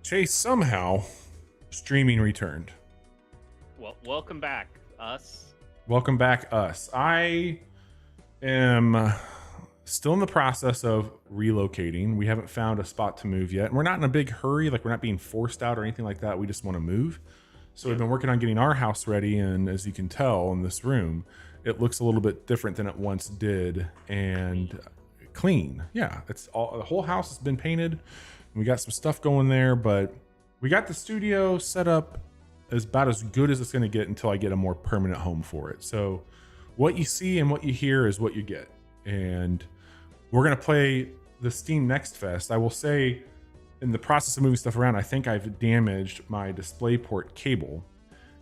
Chase, somehow streaming returned. Well, welcome back, us. Welcome back, us. I am still in the process of relocating. We haven't found a spot to move yet. And we're not in a big hurry, like we're not being forced out or anything like that. We just want to move. So we've been working on getting our house ready. And as you can tell in this room, it looks a little bit different than it once did and clean. Yeah, it's all, the whole house has been painted. We got some stuff going there, but we got the studio set up as about as good as it's going to get until I get a more permanent home for it. So what you see and what you hear is what you get. And we're going to play the Steam Next Fest. I will say, in the process of moving stuff around, I think I've damaged my DisplayPort cable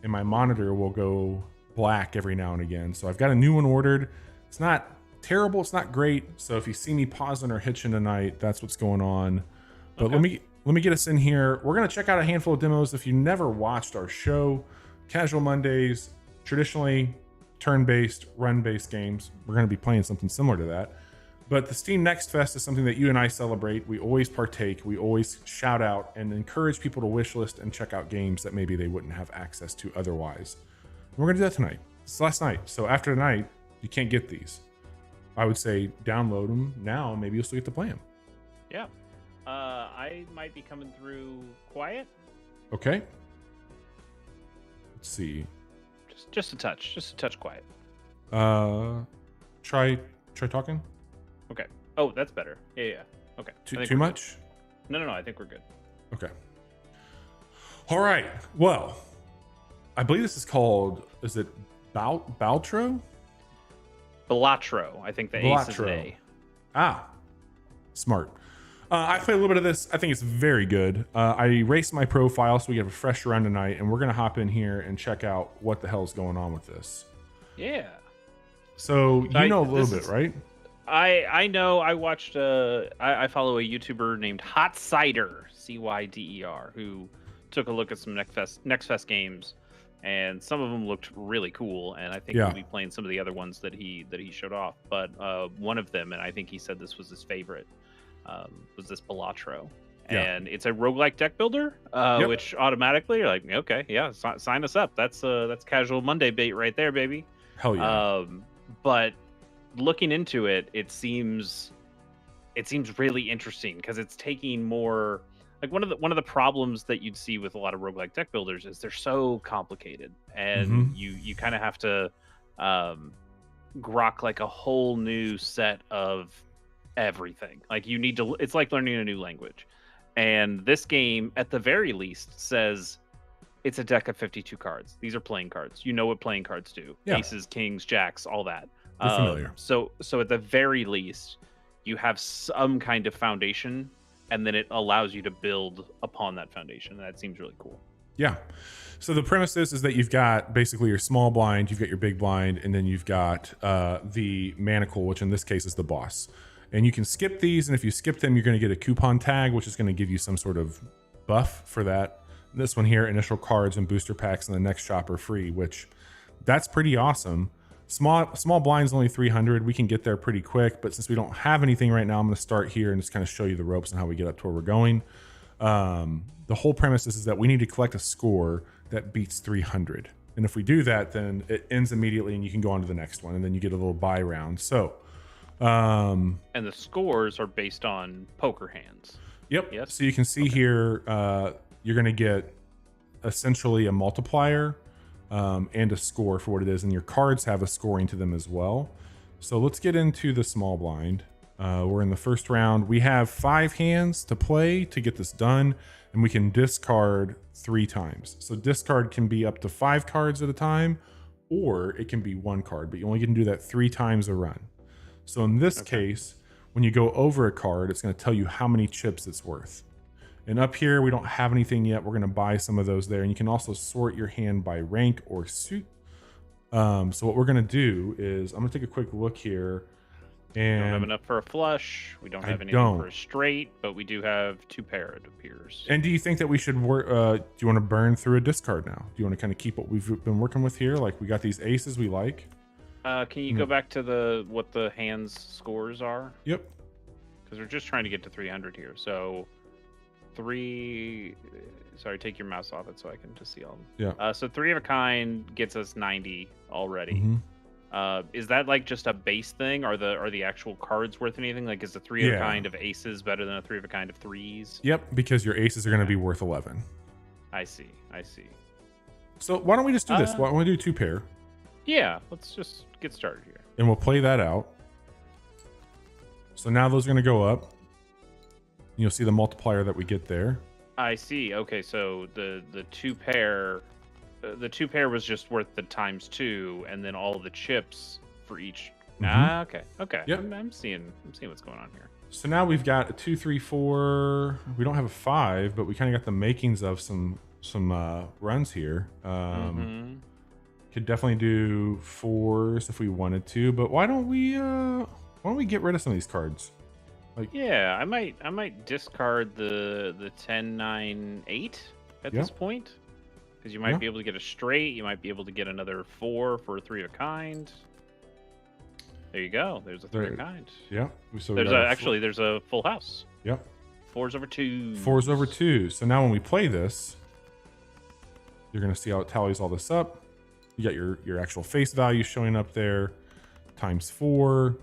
and my monitor will go black every now and again. So I've got a new one ordered. It's not terrible. It's not great. So if you see me pausing or hitching tonight, that's what's going on. But Okay. let me get us in here. We're going to check out a handful of demos. If you never watched our show, Casual Mondays, traditionally turn-based, run-based games. We're going to be playing something similar to that. But the Steam Next Fest is something that you and I celebrate. We always partake. We always shout out and encourage people to wish list and check out games that maybe they wouldn't have access to otherwise. And we're going to do that tonight. It's last night. So after tonight, you can't get these. I would say download them now. Maybe you'll still get to play them. Yeah. I might be coming through quiet. Okay. Let's see. Just a touch quiet. Try talking. Okay. Oh, that's better. Yeah. Okay. I think Too we're much? good. No. I think we're good. Okay. All right. Well, I believe this is called. Is it Baltro? Balatro. I think the ace is an A. Ah, smart. I played a little bit of this. I think it's very good. I erased my profile so we have a fresh run tonight, and we're gonna hop in here and check out what the hell's going on with this. Yeah. So you know a little this bit, is- right? I know. I watched. I follow a YouTuber named Hot Cider, Cyder, who took a look at some Next Fest games, and some of them looked really cool. And I think Yeah. we'll be playing some of the other ones that he showed off. But one of them, and I think he said this was his favorite, was this Balatro. Yeah. And it's a roguelike deck builder, Yep. which automatically you're like, okay, yeah, sign us up. That's casual Monday bait right there, baby. Hell yeah. But looking into it, it seems really interesting because it's taking more like one of the problems that you'd see with a lot of roguelike deck builders is they're so complicated, and Mhm. you kind of have to grok like a whole new set of everything. Like you need to, it's like learning a new language. And this game, at the very least, says it's a deck of 52 cards. These are playing cards. You know what playing cards do. Yeah. Aces, kings, jacks, all that. We're familiar. So at the very least, you have some kind of foundation, and then it allows you to build upon that foundation. That seems really cool. Yeah. So the premise is that you've got basically your small blind, you've got your big blind, and then you've got the manacle, which in this case is the boss. And you can skip these, and if you skip them, you're going to get a coupon tag, which is going to give you some sort of buff for that. This one here, initial cards and booster packs, and the next shop are free, which that's pretty awesome. Small blind's only 300. We can get there pretty quick, but since we don't have anything right now, I'm going to start here and just kind of show you the ropes and how we get up to where we're going. The whole premise is that we need to collect a score that beats 300. And if we do that, then it ends immediately and you can go on to the next one, and then you get a little buy round. So, And the scores are based on poker hands. yep. Yes? So you can see here, you're going to get essentially a multiplier and a score for what it is. And your cards have a scoring to them as well. So let's get into the small blind. We're in the first round. We have 5 hands to play to get this done, and we can discard 3 times. So discard can be up to 5 cards at a time, or it can be 1 card, but you only can do that 3 times a run. So in this case, when you go over a card, it's going to tell you how many chips it's worth. And up here, we don't have anything yet. We're going to buy some of those there. And you can also sort your hand by rank or suit. So what we're going to do is I'm going to take a quick look here. We don't have And, enough for a flush. We don't I have anything don't. for a straight, but we do have 2 pair, it appears. do you think that we should work? Do you want to burn through a discard now? Do you want to kind of keep what we've been working with here? Like we got these aces we like. Can you go back to what the hands scores are? Yep. Because we're just trying to get to 300 here. So 3. Sorry, take your mouse off it so I can just see all of them. Yeah. So 3 of a kind gets us 90 already. Mhm. Is that like just a base thing? Are the actual cards worth anything? Like, is the 3 of a Yeah. kind of aces better than a 3 of a kind of threes? Yep, because your aces are going to be worth 11. I see. I see. So why don't we just do this? Why don't we do 2 pair? Yeah, let's just get started here. And we'll play that out. So now those are going to go up. You'll see the multiplier that we get there. I see. Okay, so the 2 pair, the 2 pair was just worth the ×2, and then all of the chips for each. Okay. Yep. I'm seeing what's going on here. So now we've got a 2, 3, 4. We don't have a 5, but we kind of got the makings of some runs here. Could definitely do 4s if we wanted to, but why don't we get rid of some of these cards? Yeah, I might discard the 10, 9, 8 at this point, because you might be able to get a straight. You might be able to get another 4 for a 3 of a kind. There you go. There's a 3 of a kind. Yeah. So there's there's a full house. Yep. 4s over 2. 4s over 2. So now when we play this, you're going to see how it tallies all this up. You got your actual face value showing up there, ×4,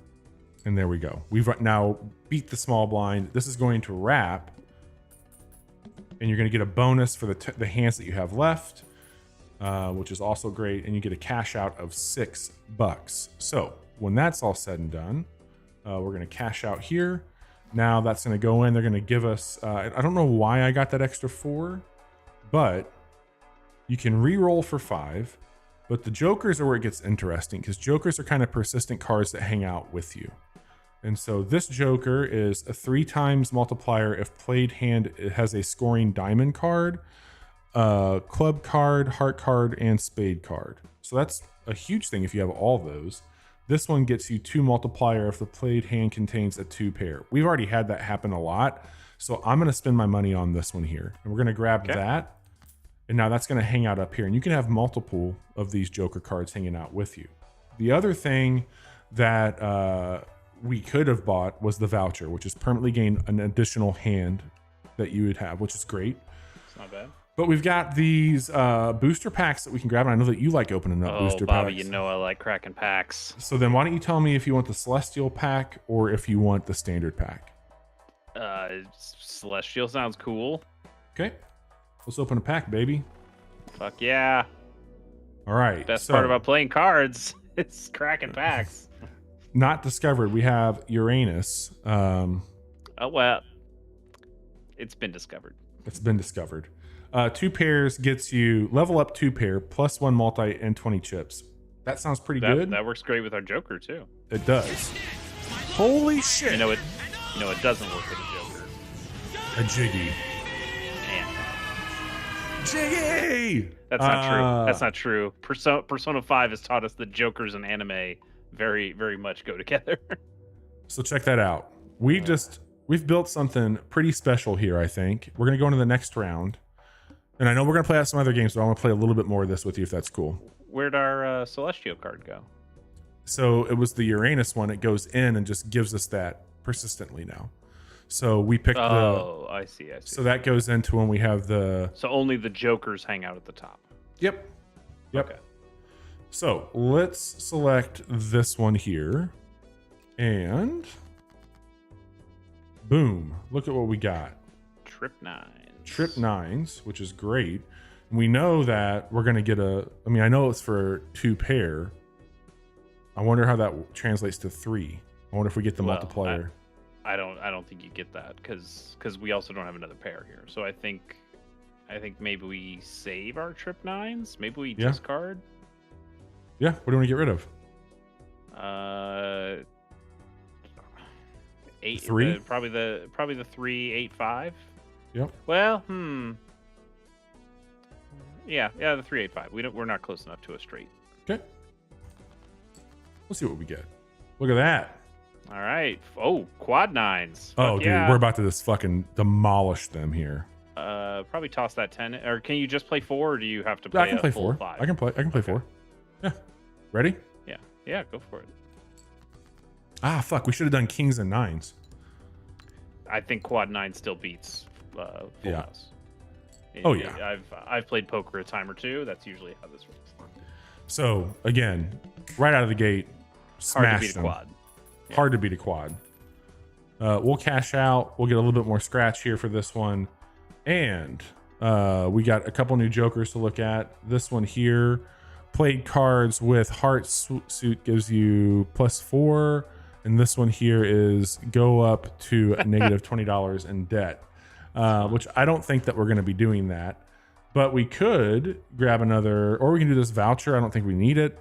and there we go. We've now beat the small blind. This is going to wrap, and you're going to get a bonus for the hands that you have left, which is also great, and you get a cash out of $6. So when that's all said and done, we're going to cash out here. Now that's going to go in. They're going to give us, I don't know why I got that extra 4, but you can re-roll for 5. But the jokers are where it gets interesting, because jokers are kind of persistent cards that hang out with you. And so this joker is a 3 times multiplier if played hand. It has a scoring diamond card, club card, heart card, and spade card. So that's a huge thing if you have all those. This one gets you 2 multiplier if the played hand contains a 2 pair. We've already had that happen a lot. So I'm going to spend my money on this one here. And we're going to grab that. And now that's going to hang out up here. And you can have multiple of these joker cards hanging out with you. The other thing that we could have bought was the voucher, which is permanently gain an additional hand that you would have, which is great. It's not bad. But we've got these booster packs that we can grab. And I know that you like opening up booster Bobby, packs. you know I like cracking packs. So then why don't you tell me if you want the Celestial pack or if you want the standard pack? Celestial sounds cool. Okay. Let's open a pack, baby. Fuck yeah. All right. Best part about playing cards is cracking packs. Not discovered. We have Uranus. Oh, well. It's been discovered. It's been discovered. 2 pairs gets you level up 2 pair, +1 multi, and 20 chips. That sounds pretty good. That works great with our Joker, too. It does. Holy shit. You know it doesn't work with a Joker. A Jiggy. Jiggy! That's not true. That's not true. Persona 5 has taught us that Jokers and anime very, very much go together. So check that out. We've built something pretty special here, I think. We're going to go into the next round. And I know we're going to play out some other games, but I want to play a little bit more of this with you if that's cool. Where'd our Celestial card go? So it was the Uranus one. It goes in and just gives us that persistently now. So we picked I see. So that goes into when we have the... So only the Jokers hang out at the top. Yep. Okay. So let's select this one here. And... boom. Look at what we got. Trip 9s. Trip 9s, which is great. We know that we're going to get I know it's for 2 pair. I wonder how that translates to 3. I wonder if we get the multiplier. I don't think you get that because we also don't have another pair here. So I think maybe we save our Trip 9s. Maybe we discard. Yeah. What do you want to get rid of? 8. 3. Probably the 3, 8, 5. Yep. Well, Yeah, the 3, 8, 5. We're not close enough to a straight. Okay. We'll see what we get. Look at that. All right. Oh, quad 9s. Oh, Fuck dude, yeah. we're about to just fucking demolish them here. Probably toss that 10. Or can you just play 4, or do you have to play? I can play full 4. 5? I can play 4. Yeah. Ready? Yeah. Go for it. Ah, fuck. We should have done kings and 9s. I think quad 9 still beats Full Yeah. House. Oh, yeah. I've played poker a time or two. That's usually how this works. So again, right out of the gate, Hard to smash beat a them. quad. Yeah. Hard to beat a quad. We'll cash out. We'll get a little bit more scratch here for this one. And we got a couple new jokers to look at. This one here, played cards with Heart Suit gives you +4. And this one here is go up to negative $20 in debt, which I don't think that we're going to be doing that. But we could grab another, or we can do this voucher. I don't think we need it.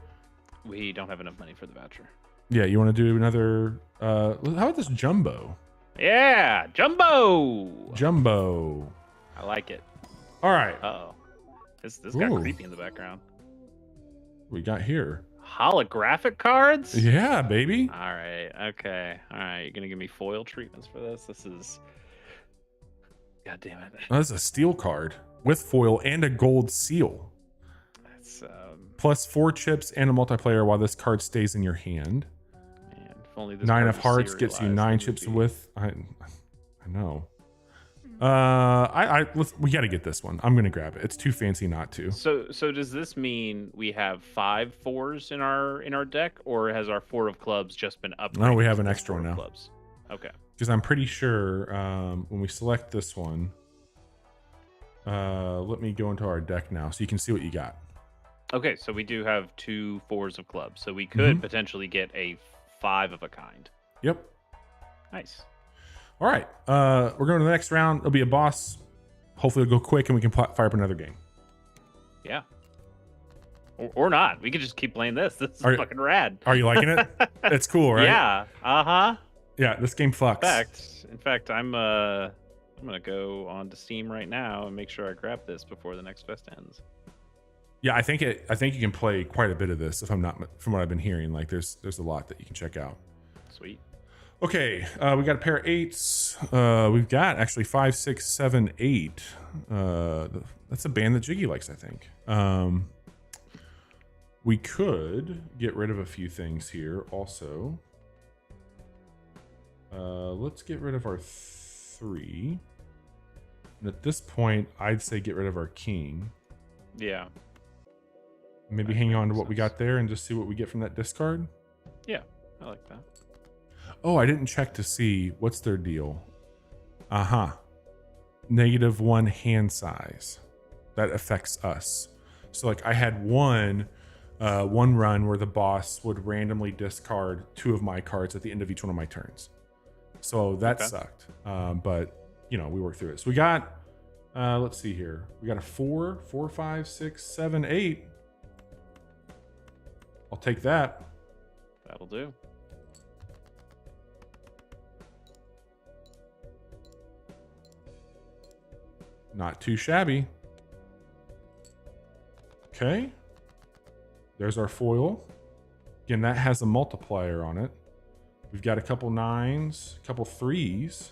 We don't have enough money for the voucher. Yeah, you want to do another? How about this jumbo? Yeah, Jumbo. Jumbo. I like it. All right. Uh-oh. This got Ooh. creepy in the background. We got here. Holographic cards? Yeah, baby. All right. Okay. All right. You're going to give me foil treatments for this? This is... God damn it. Oh, that's a steel card with foil and a gold seal. That's, +4 chips and a multiplayer while this card stays in your hand. man, if only this 9 card of was hearts gets you serialized, 9 it would chips be- with. I know. We got to get this one. I'm gonna grab it. It's too fancy not to. So does this mean we have 5 4s in our deck, or has our 4 of clubs just been upgraded? No, we have to an the extra 4 one of now. Clubs? Okay. Because I'm pretty sure when we select this one, let me go into our deck now so you can see what you got. Okay, so we do have 2 4s of clubs, so we could Mhm. potentially get a 5 of a kind. Yep. Nice. All right. We're going to the next round. It'll be a boss. Hopefully it'll go quick and we can fire up another game. Yeah. Or not. We could just keep playing this. This is Are- fucking rad. Are you liking it? It's cool, right? Yeah. Uh-huh. Yeah, this game fucks. In fact, I'm gonna go on to Steam right now and make sure I grab this before the next fest ends. Yeah, I think you can play quite a bit of this from what I've been hearing. Like there's a lot that you can check out. Sweet. Okay, we got a pair of 8s. We've got actually 5, 6, 7, 8. That's a band that Jiggy likes, I think. We could get rid of a few things here also. Let's get rid of our 3. And at this point, I'd say get rid of our king. Yeah. Maybe hang on to what we got there and just see what we get from that discard. Yeah. I like that. Oh, I didn't check to see what's their deal. -1 hand size. That affects us. So like I had one run where the boss would randomly discard 2 of my cards at the end of each one of my turns. So that sucked. But we worked through it. So we got let's see here. We got a 4, 5, 6, 7, 8. I'll take that. That'll do. Not too shabby. Okay. There's our foil. Again, that has a multiplier on it. We've got a couple 9s, a couple 3s.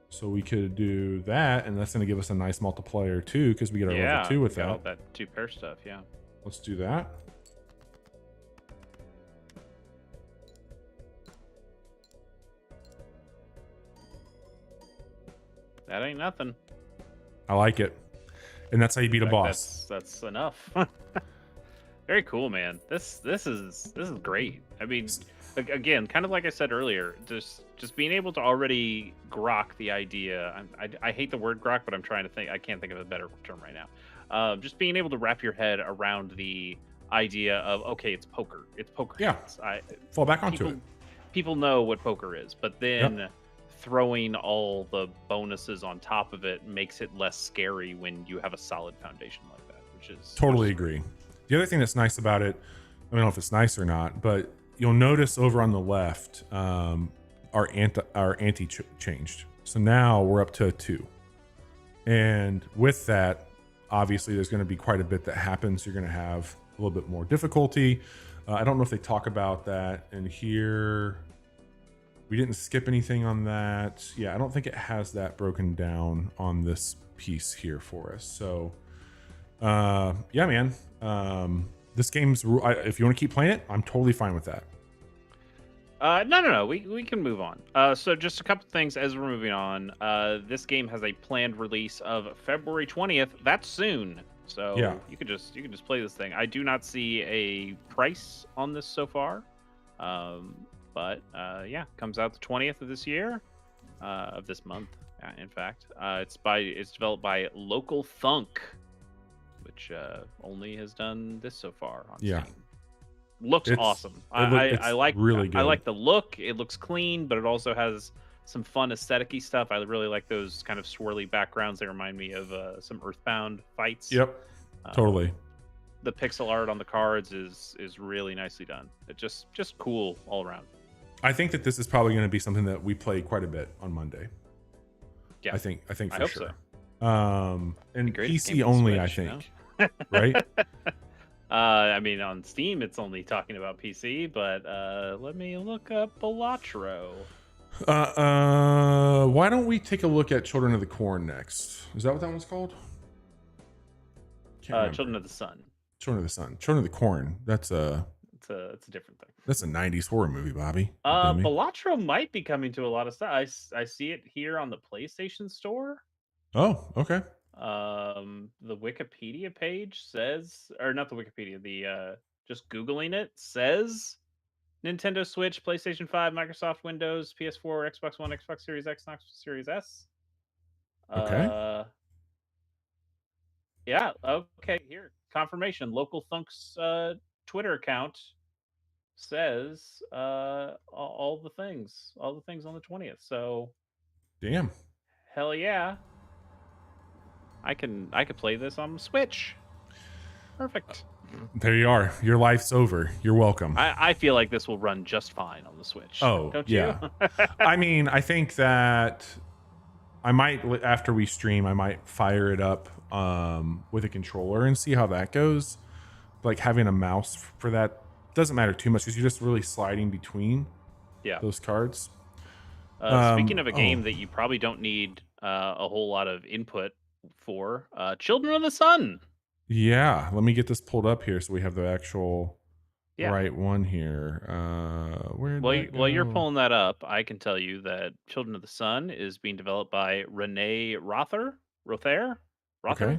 So we could do that, and that's going to give us a nice multiplier too, because we get our level 2 with got all that. that 2 pair stuff, yeah. Let's do that. That ain't nothing. I like it. And that's how you beat a In fact, boss. That's enough. Very cool, man. This is great. I mean, again, kind of like I said earlier, just being able to already grok the idea. I hate the word grok, but I'm trying to think. I can't think of a better term right now. Just being able to wrap your head around the idea of, okay, it's poker. It's poker. Yeah. hands. Fall back onto it. People know what poker is, but then throwing all the bonuses on top of it makes it less scary when you have a solid foundation like that, which is Totally agree. The other thing that's nice about it, I don't know if it's nice or not, but you'll notice over on the left, our ante changed. So now we're up to a 2. And with that, obviously there's going to be quite a bit that happens. You're going to have a little bit more difficulty. I don't know if they talk about that in here. We didn't skip anything on that. Yeah, I don't think it has that broken down on this piece here for us. So, yeah, man. This game's, if you want to keep playing it, I'm totally fine with that. No. We can move on. So just a couple things as we're moving on. This game has a planned release of February 20th. That's soon. Yeah. So you could just play this thing. I do not see a price on this so far. But yeah, comes out the 20th of this year, of this month. In fact, it's developed by Local Thunk, which only has done this so far on Yeah. Steam. Looks awesome. It's I like really good. I like the look. It looks clean, but it also has some fun aesthetic-y stuff. I really like those kind of swirly backgrounds. They remind me of some Earthbound fights. Yep. Totally. The pixel art on the cards is really nicely done. It just cool all around. I think that this is probably going to be something that we play quite a bit on Monday. Yeah, I think for I hope sure. So. And PC only, I think. Right? I mean, on Steam, it's only talking about PC, but let me look up Balatro. Why don't we take a look at Children of the Corn next? Is that what that one's called? Children of the Sun. Children of the Sun. Children of the Corn. That's it's a different thing. That's a 90s horror movie, Bobby. Balatro might be coming to a lot of stuff. I see it here on the PlayStation Store. Oh, okay. The Wikipedia page says, or not the Wikipedia, the just Googling it says Nintendo Switch, PlayStation 5, Microsoft Windows, PS4, Xbox One, Xbox Series X, Xbox Series S. Okay. Yeah, okay, here. Confirmation. Local Thunk's Twitter account says all the things on the 20th. So damn. Hell yeah. I could play this on Switch. Perfect. There you are. Your life's over. You're welcome. I feel like this will run just fine on the Switch. Oh, don't you? Yeah. I mean, I think that I might, after we stream, I might fire it up with a controller and see how that goes. Like having a mouse for that doesn't matter too much because you're just really sliding between those cards. Speaking of a game that you probably don't need a whole lot of input for, Children of the Sun. Yeah, let me get this pulled up here so we have the actual right one here. While you're pulling that up, I can tell you that Children of the Sun is being developed by Renee Rother. Okay.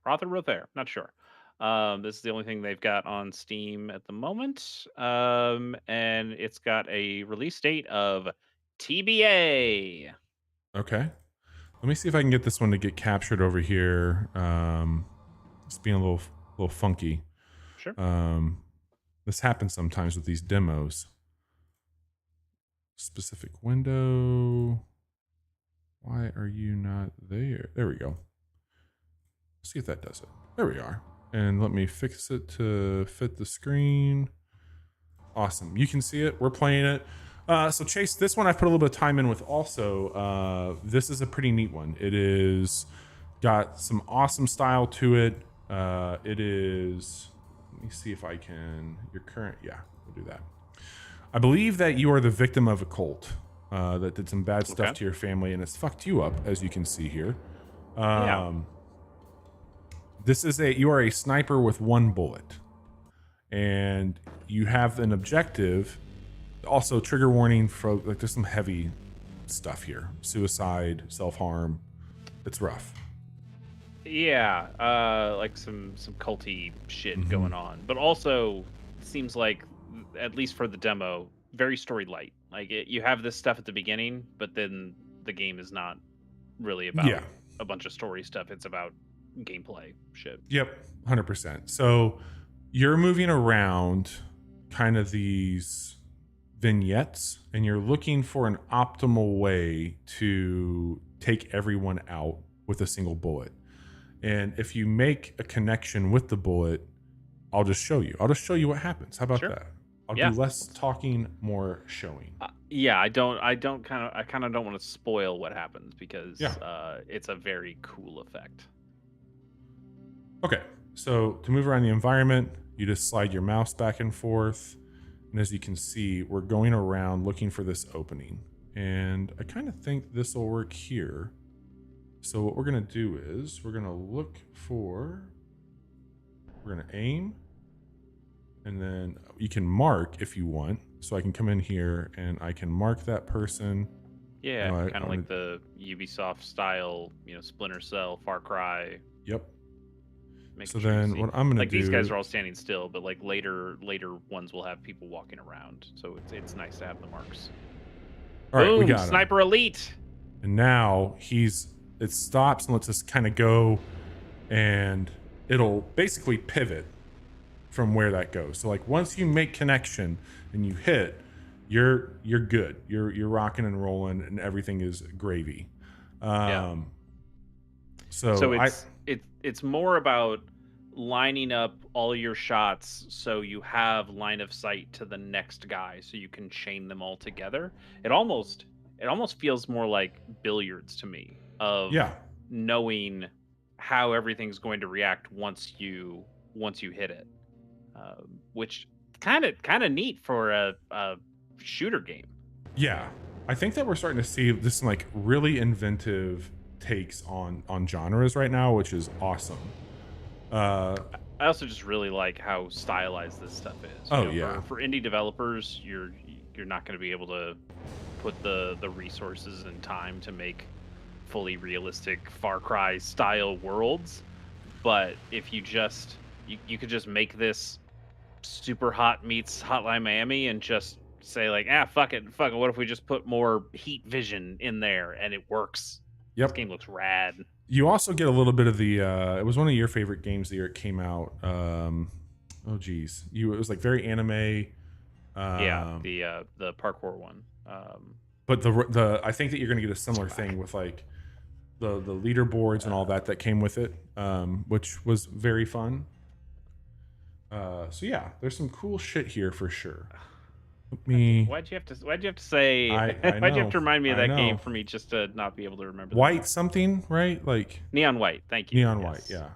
Rother, not sure. This is the only thing they've got on Steam at the moment. And it's got a release date of TBA. Okay. Let me see if I can get this one to get captured over here. It's being a little funky. Sure. This happens sometimes with these demos. Specific window. Why are you not there? There we go. See if that does it. There we are. And let me fix it to fit the screen. Awesome. You can see it. We're playing it. So Chase, this one I've put a little bit of time in with also. This is a pretty neat one. It is got some awesome style to it. It is, let me see if I can, your current, we'll do that. I believe that you are the victim of a cult that did some bad stuff to your family and it's fucked you up, as you can see here. This is you are a sniper with one bullet and you have an objective. Also, trigger warning for like there's some heavy stuff here. Suicide, self-harm. It's rough. Yeah, like some culty shit going on. But also it seems like, at least for the demo, very story light. Like you have this stuff at the beginning, but then the game is not really about a bunch of story stuff. It's about gameplay shit. Yep, 100%. So you're moving around kind of these vignettes and you're looking for an optimal way to take everyone out with a single bullet. And if you make a connection with the bullet, I'll just show you. I'll just show you what happens. How about that? I'll do less talking, more showing. I kind of don't want to spoil what happens because it's a very cool effect. Okay, so to move around the environment, you just slide your mouse back and forth. And as you can see, we're going around looking for this opening. And I kind of think this will work here. So what we're going to do is we're going to look for, we're going to aim. and then you can mark if you want. So I can come in here and I can mark that person. Yeah, No, kind of like the Ubisoft style, Splinter Cell, Far Cry. Yep. Making So sure you then see. what I'm gonna Like do, these guys are all standing still, but like later ones will have people walking around. So it's nice to have the marks. all right, we Boom! got him. Sniper Elite. And now it stops and lets us kind of go, and it'll basically pivot from where that goes. So like once you make connection and you hit, you're good. You're rocking and rolling, and everything is gravy. Yeah. So it's more about lining up all your shots so you have line of sight to the next guy, so you can chain them all together. It almost feels more like billiards to me, of yeah, knowing how everything's going to react once you hit it, which kind of neat for a shooter game. yeah. I think that we're starting to see this like really inventive takes on genres right now, which is awesome. I also just really like how stylized this stuff is. For indie developers, you're not going to be able to put the resources and time to make fully realistic Far Cry style worlds, but if you could just make this Super Hot meets Hotline Miami and just say like, fuck it, what if we just put more heat vision in there, and it works. Yep. This game looks rad. You also get a little bit of the it was one of your favorite games the year it came out. It was like very anime. The parkour one. But the I think that you're going to get a similar thing with like the leaderboards and all that came with it, which was very fun. So yeah, there's some cool shit here for sure. Why'd you have to say? Why'd you have to remind me of that game for me just to not be able to remember? White something, right? Like Neon White. Thank you. Neon White, yeah.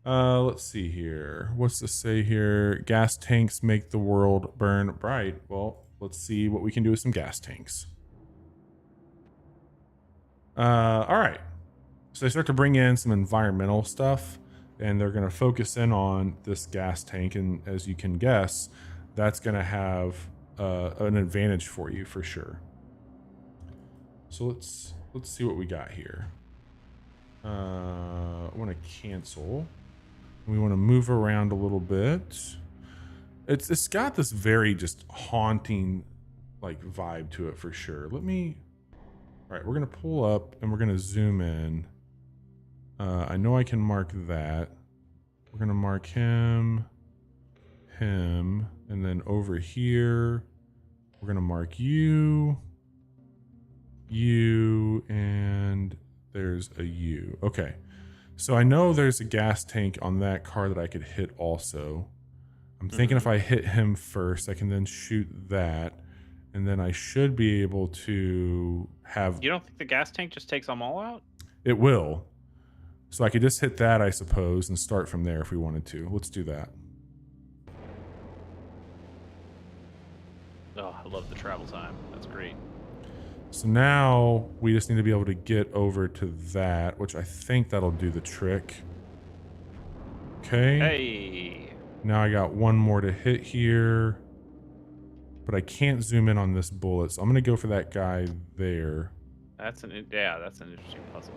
Let's see here. What's this say here? Gas tanks make the world burn bright. Well, let's see what we can do with some gas tanks. All right. So they start to bring in some environmental stuff, and they're going to focus in on this gas tank. And as you can guess, that's going to have an advantage for you for sure. So let's see what we got here. I want to cancel. We want to move around a little bit. It's got this very just haunting like vibe to it for sure. All right, we're gonna pull up and we're gonna zoom in. I know I can mark that. We're gonna mark him, and then over here, we're gonna mark you, and there's a U. Okay. So I know there's a gas tank on that car that I could hit also. I'm thinking if I hit him first, I can then shoot that. And then I should be able to have... You don't think the gas tank just takes them all out? It will. So I could just hit that, I suppose, and start from there if we wanted to. Let's do that. Oh, I love the travel time. That's great. So now we just need to be able to get over to that, which I think that'll do the trick. Okay. Hey. Now I got one more to hit here, but I can't zoom in on this bullet, so I'm gonna go for that guy there. That's an interesting puzzle.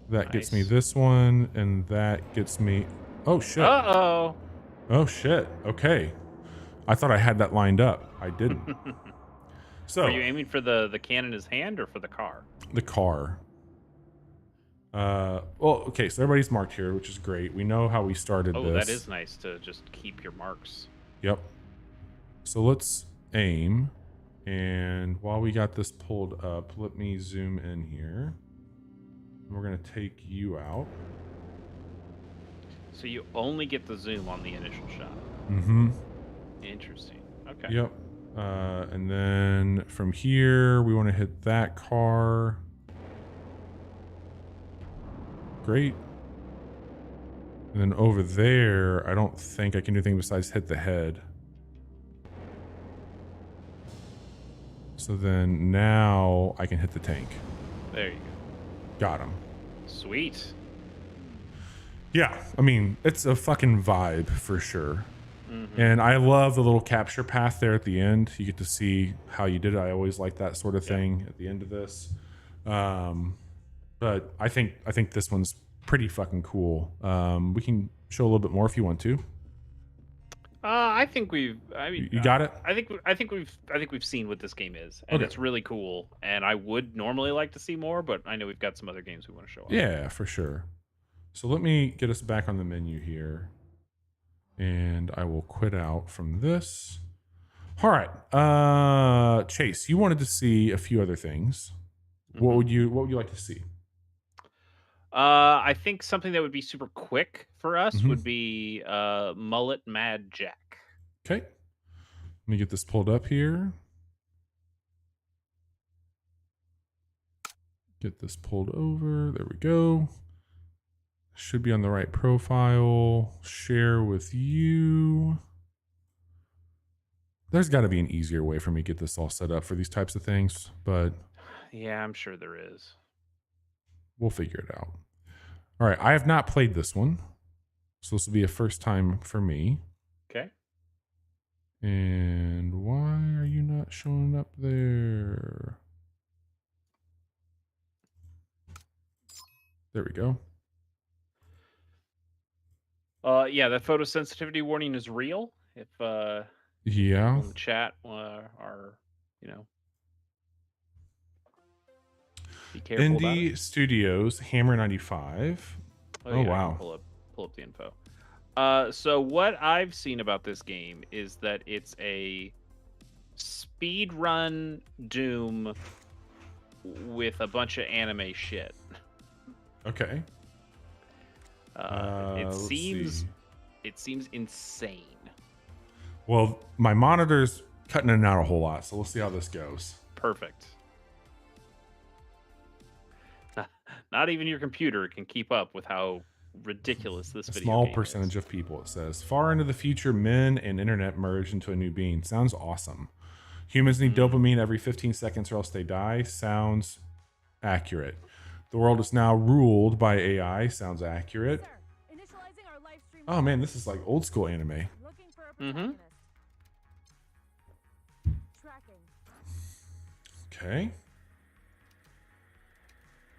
That gets me this one, and that gets me... Oh, shit. Uh-oh. Oh, shit. Okay. I thought I had that lined up. I didn't. So, are you aiming for the cannon in his hand or for the car? The car. Well, okay, so everybody's marked here, which is great. We know how we started this. Oh, that is nice to just keep your marks. Yep. So let's aim. And while we got this pulled up, let me zoom in here. We're going to take you out. So you only get the zoom on the initial shot. Mm-hmm. Interesting. Okay. Yep. And then from here, we want to hit that car. Great. And then over there, I don't think I can do anything besides hit the head. So then now I can hit the tank. There you go. Got him. Sweet. Yeah, I mean, it's a fucking vibe for sure. Mm-hmm. And I love the little capture path there at the end. You get to see how you did it. I always like that sort of thing at the end of this. Um, but I think this one's pretty fucking cool. We can show a little bit more if you want to. I think we've. I mean, You got it? I think we've seen what this game is, and Okay. it's really cool. And I would normally like to see more, but I know we've got some other games we want to show off. Yeah, for sure. So let me get us back on the menu here. And I will quit out from this. All right. Chase, you wanted to see a few other things. What would you like to see? I think something that would be super quick for us Mhm. would be Mullet Mad Jack. Okay. Let me get this pulled up here. Get this pulled over. There we go. Should be on the right profile. Share with you. There's got to be an easier way for me to get this all set up for these types of things, but Yeah, I'm sure there is. we'll figure it out. All right. I have not played this one, so this will be a first time for me. Okay. And why are you not showing up there? There we go. Yeah, the photosensitivity warning is real. If Yeah. people in the chat are, be careful about Indie it. Studios, Hammer 95. Oh, Oh, yeah, I can wow. pull up the info. So what I've seen about this game is that it's a speed run Doom with a bunch of anime shit. Okay. It let's seems see. it seems insane. Well, my monitor's cutting in and out a whole lot, so we'll see how this goes. Perfect. Not even your computer can keep up with how ridiculous this A video small game percentage is. of people, it says. Far into the future, men and internet merge into a new being. Sounds awesome. Humans need dopamine every 15 seconds or else they die. Sounds accurate. The world is now ruled by AI. Sounds accurate. Oh man, this is like old school anime. Mm-hmm. Okay.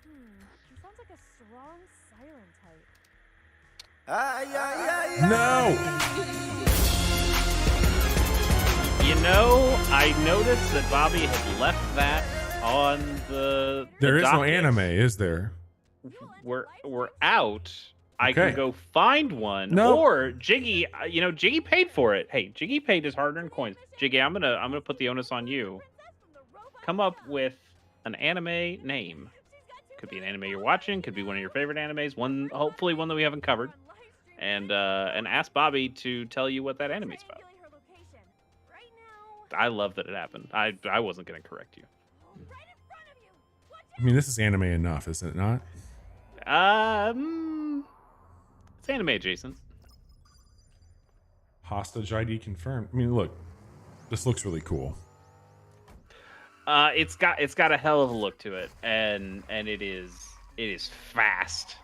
He sounds like a strong silent type. No! You know, I noticed that Bobby had left that on the There is no docket. anime, is there? We're out. I Okay. can go find one. No. Or Jiggy, Jiggy paid for it. Hey, Jiggy paid his hard-earned coins. Jiggy, I'm gonna put the onus on you. Come up with an anime name. Could be an anime you're watching. Could be one of your favorite animes. Hopefully one that we haven't covered. And ask Bobby to tell you what that anime's about. I love that it happened. I wasn't gonna correct you. I mean, this is anime enough, isn't it not? It's anime adjacent. Hostage ID confirmed. I mean, look, this looks really cool. It's got a hell of a look to it, and it is fast.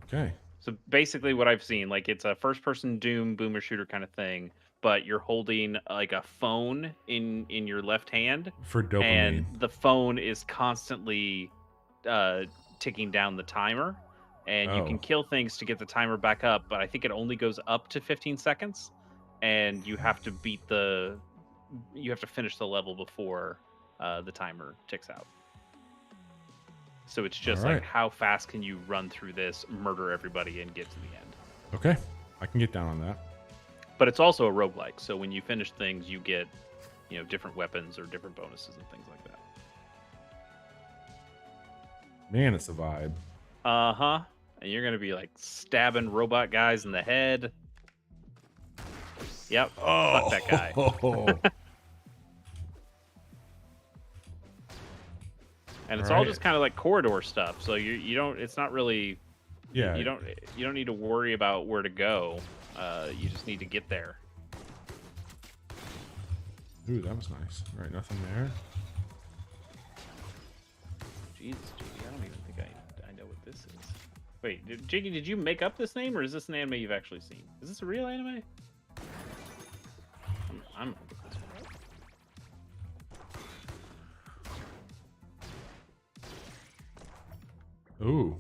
Okay. So basically, what I've seen, like, it's a first-person Doom boomer shooter kind of thing, but you're holding like a phone in your left hand, For dopamine. and the phone is constantly ticking down the timer, and you can Oh. kill things to get the timer back up, but I think it only goes up to 15 seconds, and you have to finish the level before the timer ticks out. So it's just All right. like, how fast can you run through this, murder everybody, and get to the end? Okay. I can get down on that. But it's also a roguelike, so when you finish things, you get, different weapons or different bonuses and things like that. Man, it's a vibe. Uh-huh. And you're gonna be like stabbing robot guys in the head. Yep. Oh, Fuck that guy. And it's all Alright. just kind of like corridor stuff. So you don't. It's not really. Yeah. You don't need to worry about where to go. You just need to get there. Ooh, that was nice. All right, nothing there. Jesus, JD, I don't even think I know what this is. Wait, Jiggy, did you make up this name, or is this an anime you've actually seen? Is this a real anime? I'm with this one. Ooh.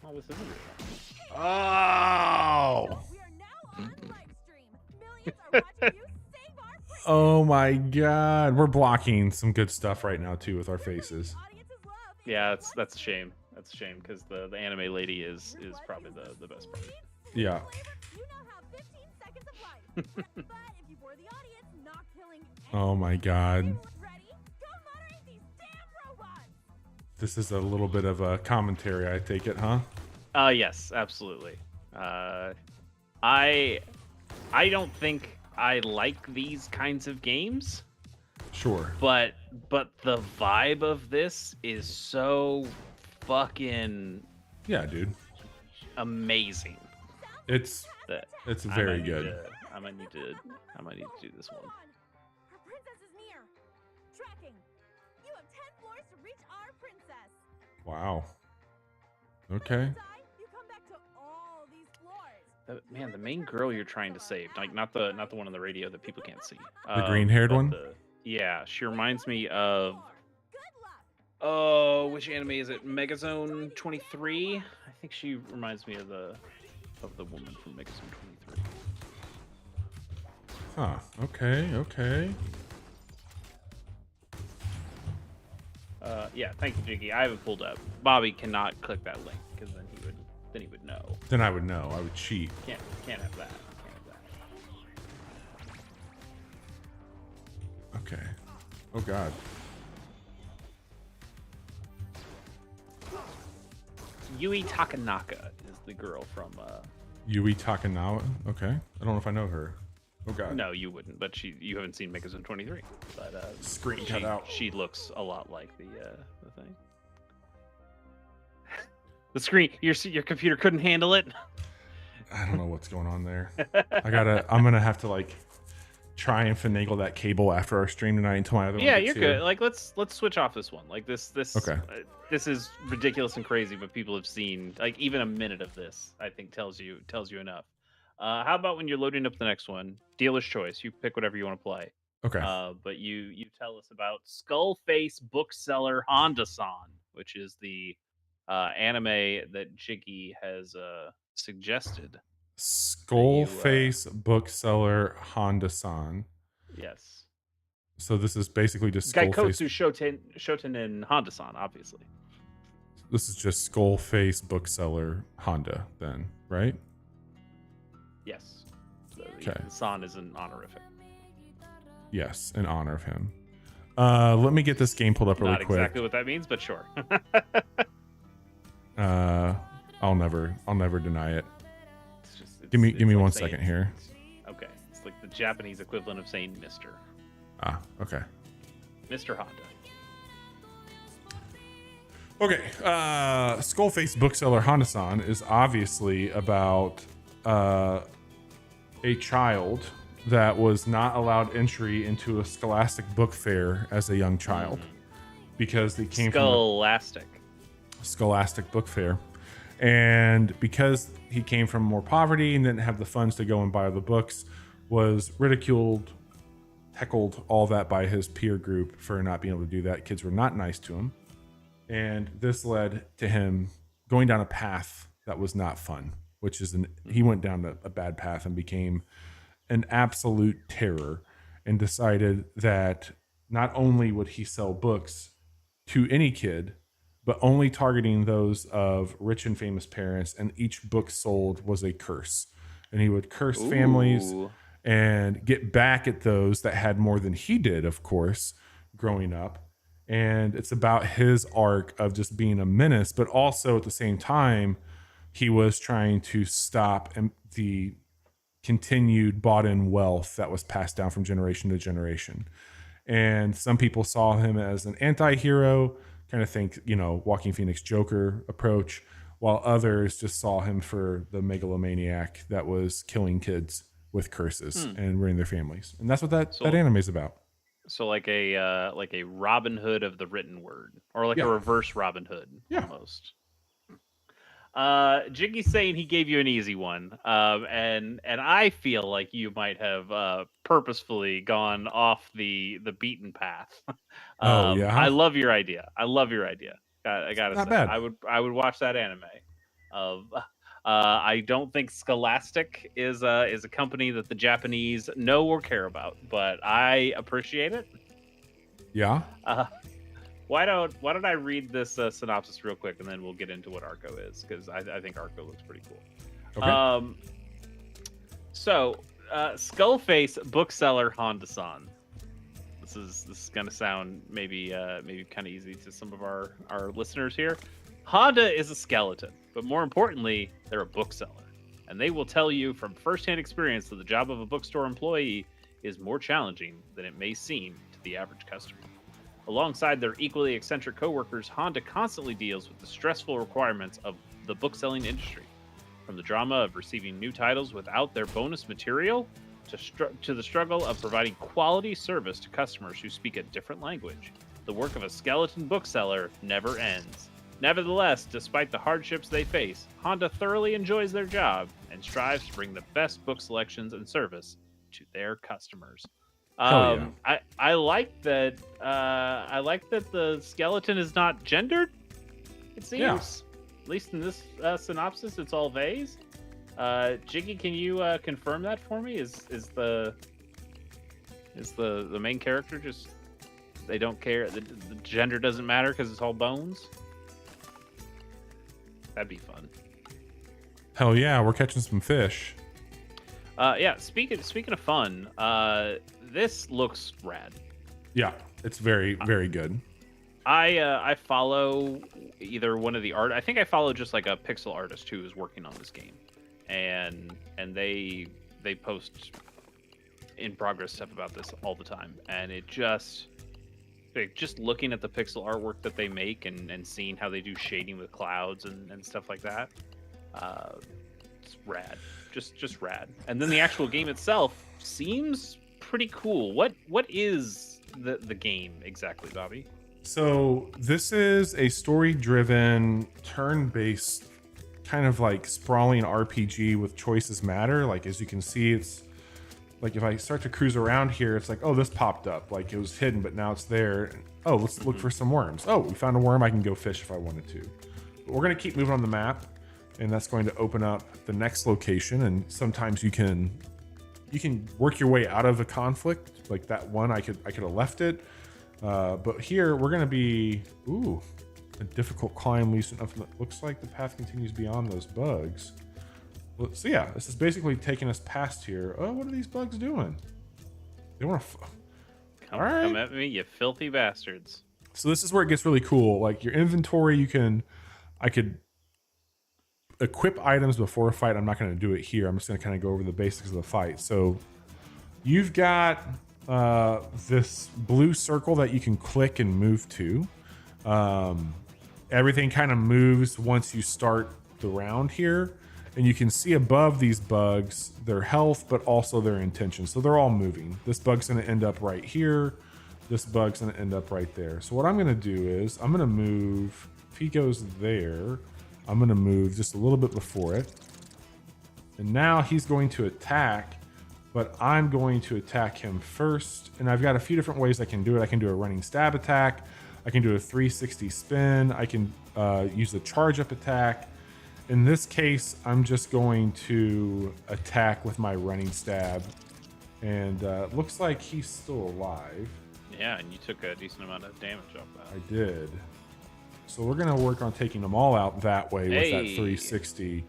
Oh, this isn't real. Oh. We are now on live stream. Millions are watching you save our princess. Oh my God. We're blocking some good stuff right now too with our faces. Audience's love. Yeah, that's a shame. That's a shame because the anime lady is probably the best part. Yeah. You now have 15 seconds of life. But if you bore the audience, not killing Oh my God. anyone ready, go moderate these damn robots. This is a little bit of a commentary, I take it, huh? Yes, absolutely. I don't think I like these kinds of games, Sure. but the vibe of this is so fucking Yeah, dude. amazing It's that it's I very might need good. I might need to do this one. Our princess is near. Tracking. You have 10 floors to reach our princess. Wow. Okay. Die, you come back to all these floors. Man, the main girl you're trying to save, like not the one on the radio that people can't see. The green-haired but one? Yeah, she reminds me of. Good luck. Oh, which anime is it? Megazone 23. I think she reminds me of the woman from Megazone 23. Huh. Okay. Okay. Yeah, thank you, Jiggy. I have it pulled up. Bobby cannot click that link because then he would know. Then I would know. I would cheat. Can't have that. Can't have that. Okay. Oh God. Yui Takanaka is the girl from. Yui Takanawa. Okay. I don't know if I know her. Oh God. No, you wouldn't. But you haven't seen Megazone 23. But Screen cut out. She looks a lot like the thing. The screen. Your computer couldn't handle it. I don't know what's going on there. I'm gonna have to like try and finagle that cable after our stream tonight until my other one Yeah, gets you're here. good. Like let's switch off this one. Like this Okay. This is ridiculous and crazy, but people have seen like even a minute of this. I think tells you enough. How about when you're loading up the next one? Dealer's choice. You pick whatever you want to play. Okay. But you tell us about Skullface Bookseller Honda-san, which is the anime that Jiggy has suggested. Skullface bookseller Honda-san. Yes. So this is basically just Skullface. Gaikotsu Shoten and Honda-san, obviously. This is just Skullface bookseller Honda, then, right? Yes. So Okay. the san is an honorific. Yes, in honor of him. Let me get this game pulled up really Not quick. exactly what that means, but sure. I'll never deny it. It's Give me like 1 saying- second here. Okay. It's like the Japanese equivalent of saying Mr. Okay. Mr. Honda. Okay, Skullface bookseller Honda-san is obviously about a child that was not allowed entry into a scholastic book fair as a young child because they came from Scholastic. a scholastic book fair. And because he came from more poverty and didn't have the funds to go and buy the books, was ridiculed, heckled, all that by his peer group for not being able to do that. Kids were not nice to him. And this led to him going down a path that was not fun, which is he went down a bad path and became an absolute terror and decided that not only would he sell books to any kid, but only targeting those of rich and famous parents, and each book sold was a curse. And he would curse families Ooh. and get back at those that had more than he did, of course, growing up. And it's about his arc of just being a menace, but also at the same time, he was trying to stop the continued bought-in wealth that was passed down from generation to generation. And some people saw him as an anti-hero, kind of think, Joaquin Phoenix Joker approach, while others just saw him for the megalomaniac that was killing kids with curses and ruining their families. And that's what that anime is about. So like a Robin Hood of the written word, or like Yeah. a reverse Robin Hood Yeah. almost. Jiggy's saying he gave you an easy one, and I feel like you might have purposefully gone off the beaten path. Oh yeah, I love your idea. I love your idea. I gotta not say, bad. I would watch that anime. Of I don't think Scholastic is a company that the Japanese know or care about, but I appreciate it. Yeah. Uh, why don't I read this synopsis real quick, and then we'll get into what Arco is, because I think Arco looks pretty cool. Okay. Skullface bookseller Honda-san. This is gonna sound maybe kind of easy to some of our listeners here. Honda is a skeleton, but more importantly, they're a bookseller, and they will tell you from firsthand experience that the job of a bookstore employee is more challenging than it may seem to the average customer. Alongside their equally eccentric coworkers, Honda constantly deals with the stressful requirements of the bookselling industry. From the drama of receiving new titles without their bonus material, to the struggle of providing quality service to customers who speak a different language, the work of a skeleton bookseller never ends. Nevertheless, despite the hardships they face, Honda thoroughly enjoys their job and strives to bring the best book selections and service to their customers. Hell yeah. I like that. I like that the skeleton is not gendered. It seems, Yeah. at least in this synopsis, it's all vase. Jiggy, can you confirm that for me? Is the main character just, they don't care? The gender doesn't matter because it's all bones. That'd be fun. Hell yeah, we're catching some fish. Yeah. Speaking of fun, this looks rad. Yeah, it's very, very good. I follow either one of the art. I think I follow just like a pixel artist who is working on this game, and they post in progress stuff about this all the time, and it just looking at the pixel artwork that they make and seeing how they do shading with clouds and stuff like that, it's rad. Just rad. And then the actual game itself seems pretty cool. What is the game exactly, Bobby? So this is a story-driven, turn-based, kind of like sprawling RPG with choices matter. Like, as you can see, it's like if I start to cruise around here, it's like, oh, this popped up. Like, it was hidden, but now it's there. Oh, let's look for some worms. Oh, we found a worm. I can go fish if I wanted to. But we're going to keep moving on the map, and that's going to open up the next location. And sometimes you can work your way out of a conflict. Like that one, I could have left it. But here we're going to be, a difficult climb leads to nothing. Looks like the path continues beyond those bugs. So yeah, this is basically taking us past here. Oh, what are these bugs doing? They want to. Come at me, you filthy bastards. So this is where it gets really cool. Like your inventory, I could equip items before a fight. I'm not going to do it here. I'm just going to kind of go over the basics of the fight. So you've got this blue circle that you can click and move to. Everything kind of moves once you start the round here, and you can see above these bugs their health, but also their intention. So they're all moving. This bug's going to end up right here. This bug's going to end up right there. So what I'm going to do is I'm going to move. If he goes there, I'm going to move just a little bit before it. And now he's going to attack, but I'm going to attack him first. And I've got a few different ways I can do it. I can do a running stab attack. I can do a 360 spin. I can use a charge up attack. In this case, I'm just going to attack with my running stab. And it looks like he's still alive. Yeah, and you took a decent amount of damage off that. I did. So we're going to work on taking them all out that way with that Hey. 360.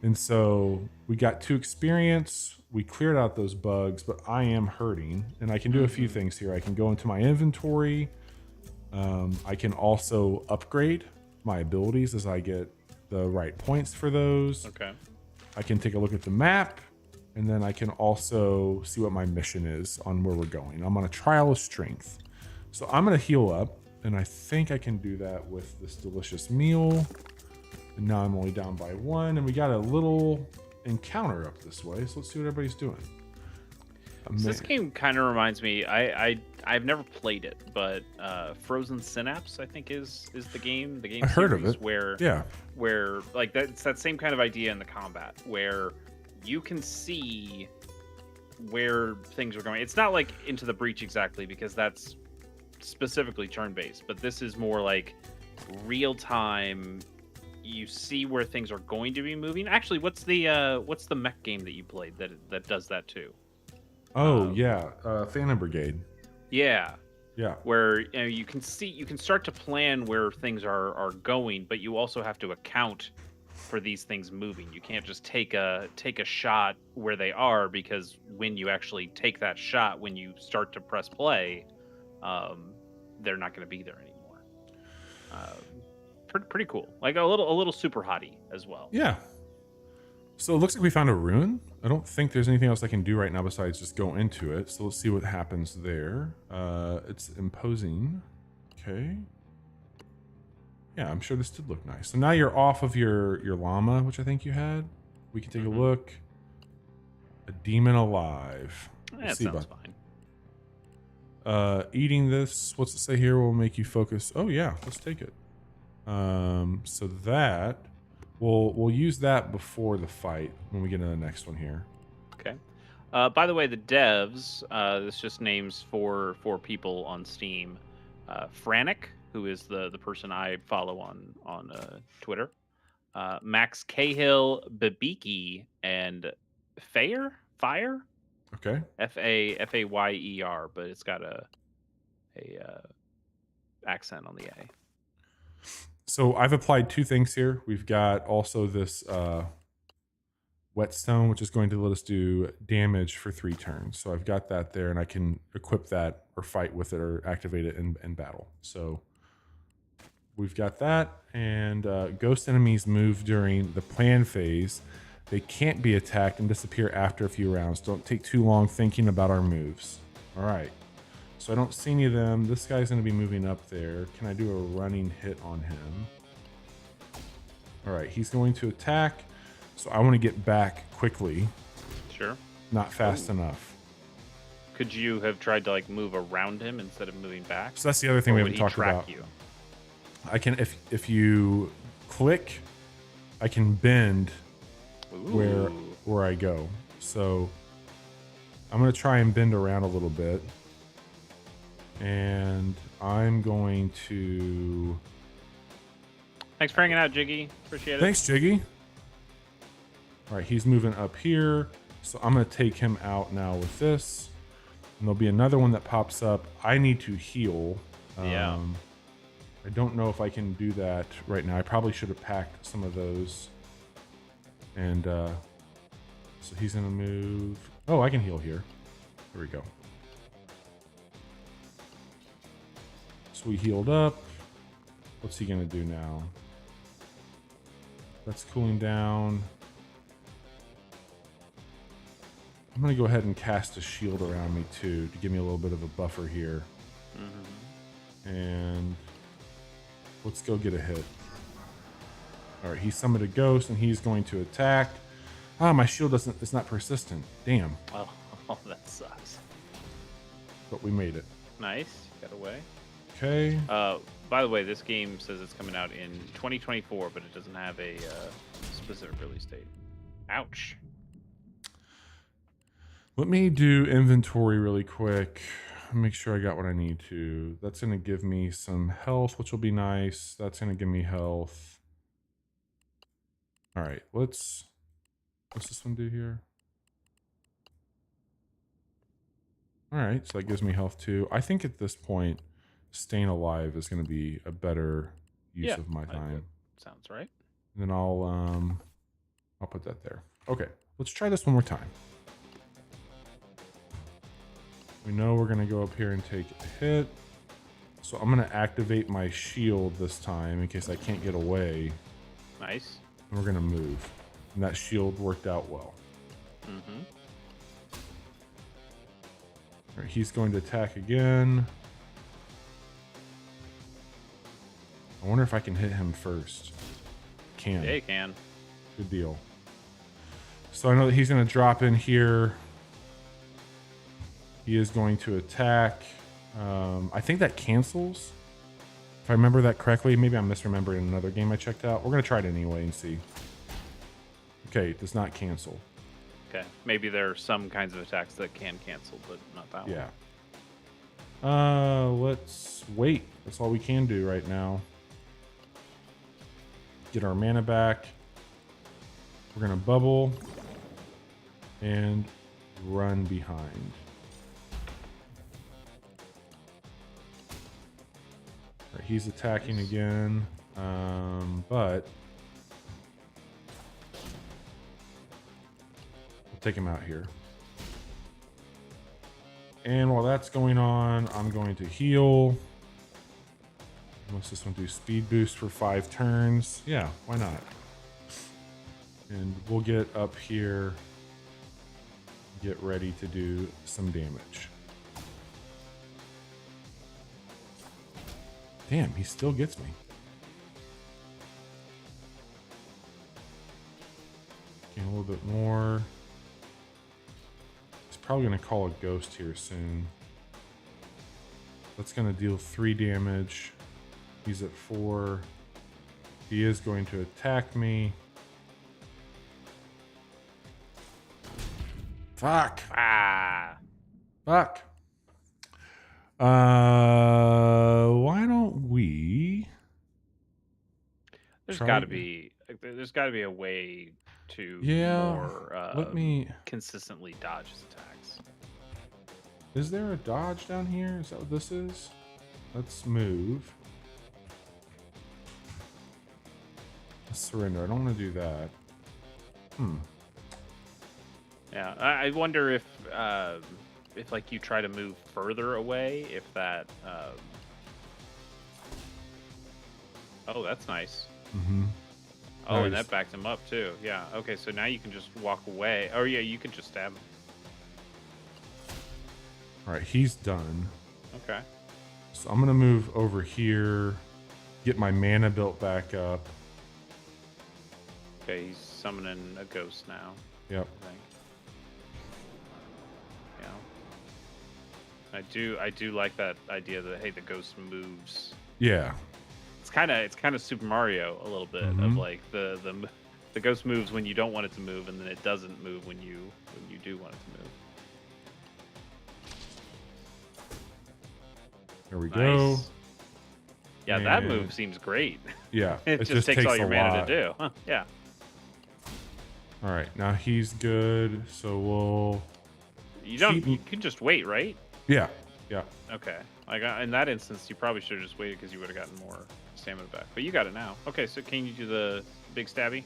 And so we got 2 experience. We cleared out those bugs, but I am hurting. And I can do a few things here. I can go into my inventory. I can also upgrade my abilities as I get the right points for those. Okay. I can take a look at the map, and then I can also see what my mission is on where we're going. I'm on a trial of strength. So I'm going to heal up, and I think I can do that with this delicious meal. And now I'm only down by 1, and we got a little encounter up this way. So let's see what everybody's doing. So this game kind of reminds me. I I've never played it, but Frozen Synapse I think is the game. The game I heard of series it. where Yeah. like it's that same kind of idea in the combat where you can see where things are going. It's not like Into the Breach exactly because that's specifically turn-based, but this is more like real time. You see where things are going to be moving. Actually, what's the mech game that you played that does that too? Oh yeah, Phantom Brigade. Yeah, Yeah. where you can start to plan where things are going, but you also have to account for these things moving. You can't just take a shot where they are, because when you actually take that shot, when you start to press play, they're not going to be there anymore. Pretty cool. Like a little super hottie as well. Yeah. So it looks like we found a rune. I don't think there's anything else I can do right now besides just go into it. So let's see what happens there. It's imposing. Okay. Yeah, I'm sure this did look nice. So now you're off of your llama, which I think you had. We can take a look. A demon alive. That sounds fine. Eating this, what's it say here, will make you focus. Oh yeah, let's take it. So that we'll use that before the fight when we get to the next one here. Okay. By the way, the devs, this just names for people on Steam. Franic, who is the person I follow on Twitter. Max Cahill, Babiki, and Fire. Okay. Fayer, but it's got a accent on the A. So I've applied two things here. We've got also this whetstone, which is going to let us do damage for 3 turns. So I've got that there, and I can equip that or fight with it or activate it in battle. So we've got that, and ghost enemies move during the plan phase. They can't be attacked and disappear after a few rounds. Don't take too long thinking about our moves. All right. So I don't see any of them. This guy's going to be moving up there. Can I do a running hit on him? All right, he's going to attack. So I want to get back quickly. Sure. Not fast enough. Could you have tried to like move around him instead of moving back? So that's the other thing Or we would haven't he talked track about. You? I can, if you click, I can bend where I go. So I'm going to try and bend around a little bit. And I'm going to... Thanks for hanging out, Jiggy. Appreciate it. Thanks, Jiggy. All right, he's moving up here. So I'm going to take him out now with this. And there'll be another one that pops up. I need to heal. Yeah. I don't know if I can do that right now. I probably should have packed some of those. And so he's going to move. Oh, I can heal here. There we go. So we healed up. What's he going to do now? That's cooling down. I'm going to go ahead and cast a shield around me too to give me a little bit of a buffer here. And let's go get a hit. All right, he summoned a ghost and he's going to attack. Ah, my shield it's not persistent. Damn. Oh, that sucks. But we made it. Nice. Got away. Okay. By the way, this game says it's coming out in 2024, but it doesn't have a specific release date. Ouch. Let me do inventory really quick. Make sure I got what I need to. That's going to give me some health, which will be nice. That's going to give me health. All right, what's this one do here? All right, so that gives me health too. I think at this point, staying alive is going to be a better use of my time. Sounds right. And then I'll put that there. Okay, let's try this one more time. We know we're going to go up here and take a hit. So I'm going to activate my shield this time in case I can't get away. Nice. And we're going to move. And that shield worked out well. Mm-hmm. All right, he's going to attack again. I wonder if I can hit him first. Can. Yeah, you can. Good deal. So I know that he's going to drop in here. He is going to attack. I think that cancels. If I remember that correctly, maybe I'm misremembering another game I checked out. We're going to try it anyway and see. Okay, it does not cancel. Okay, maybe there are some kinds of attacks that can cancel, but not that one. Yeah. Let's wait. That's all we can do right now. Get our mana back. We're going to bubble and run behind. Right, he's attacking again, but we'll take him out here. And while that's going on, I'm going to heal. What's this one do? Speed boost for 5 turns. Yeah, why not? And we'll get up here, get ready to do some damage. Damn, he still gets me. Getting a little bit more. He's probably going to call a ghost here soon. That's going to deal 3 damage. He's at 4. He is going to attack me. Fuck. Ah, Fuck. Why don't we? there's Try got to it. be a way to Yeah, more let me. consistently dodge his attacks. Is there a dodge down here? Is that what this is? Let's move. Let's surrender. I don't want to do that. Yeah, I wonder if like you try to move further away, if that. Oh, that's nice. Mm-hmm. Oh, and Nice. that backed him up too. Yeah. Okay, so now you can just walk away. Oh yeah, you can just stab him. All right, he's done. Okay. So I'm gonna move over here, get my mana built back up. Okay, he's summoning a ghost now, Yep. I think. Yeah. I do like that idea that, hey, the ghost moves. Yeah. It's kind of Super Mario a little bit of Mhm. like the ghost moves when you don't want it to move, and then it doesn't move when you do want it to move. There we go. Nice. Yeah, that And- move seems great. Yeah. It just takes all your a mana lot. to do. Huh, yeah. All right, now he's good. So we'll. You don't. Keep- You can just wait, right? Yeah. Yeah. Okay. Like in that instance, you probably should have just waited because you would have gotten more stamina back. But you got it now. Okay. So can you do the big stabby?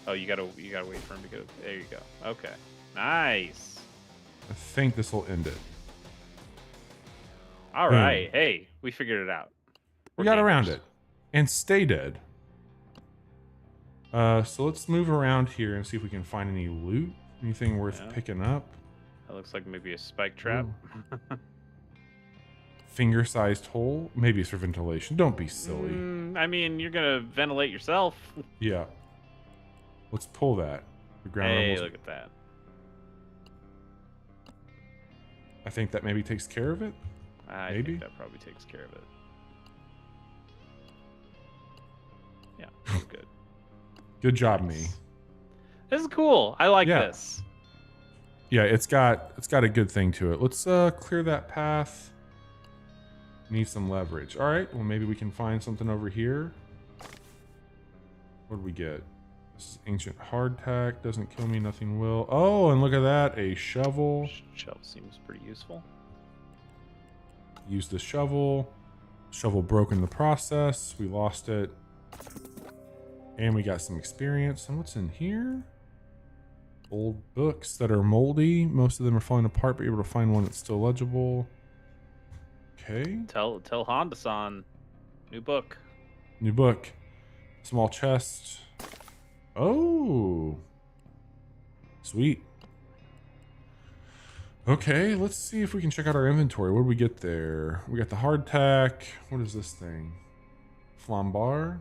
Oh, you gotta wait for him to go. There you go. Okay. Nice. I think this will end it. All Boom. right. Hey, we figured it out. We We're got around gamers. it and stay dead. So let's move around here and see if we can find any loot, anything worth Yeah. picking up. That looks like maybe a spike trap. Finger-sized hole. Maybe it's for ventilation. Don't be silly. I mean, you're gonna ventilate yourself. Yeah. Let's pull that. The ground Hey, almost- look at that. I think that maybe takes care of it. I Maybe? think that probably takes care of it. Yeah, we're good. Good job, Nice. me. This is cool. I like Yeah. this. Yeah, it's got a good thing to it. Let's clear that path. Need some leverage. All right. Well, maybe we can find something over here. What do we get? This is ancient hardtack. Doesn't kill me. Nothing will. Oh, and look at that. A shovel. Shell seems pretty useful. Use the shovel. Shovel broke in the process. We lost it. And we got some experience. And what's in here? Old books that are moldy. Most of them are falling apart, but you're able to find one that's still legible. Okay. Tell Honda-san. New book. New book. Small chest. Oh. Sweet. Okay, let's see if we can check out our inventory. What do we get there? We got the hardtack. What is this thing? Flambar.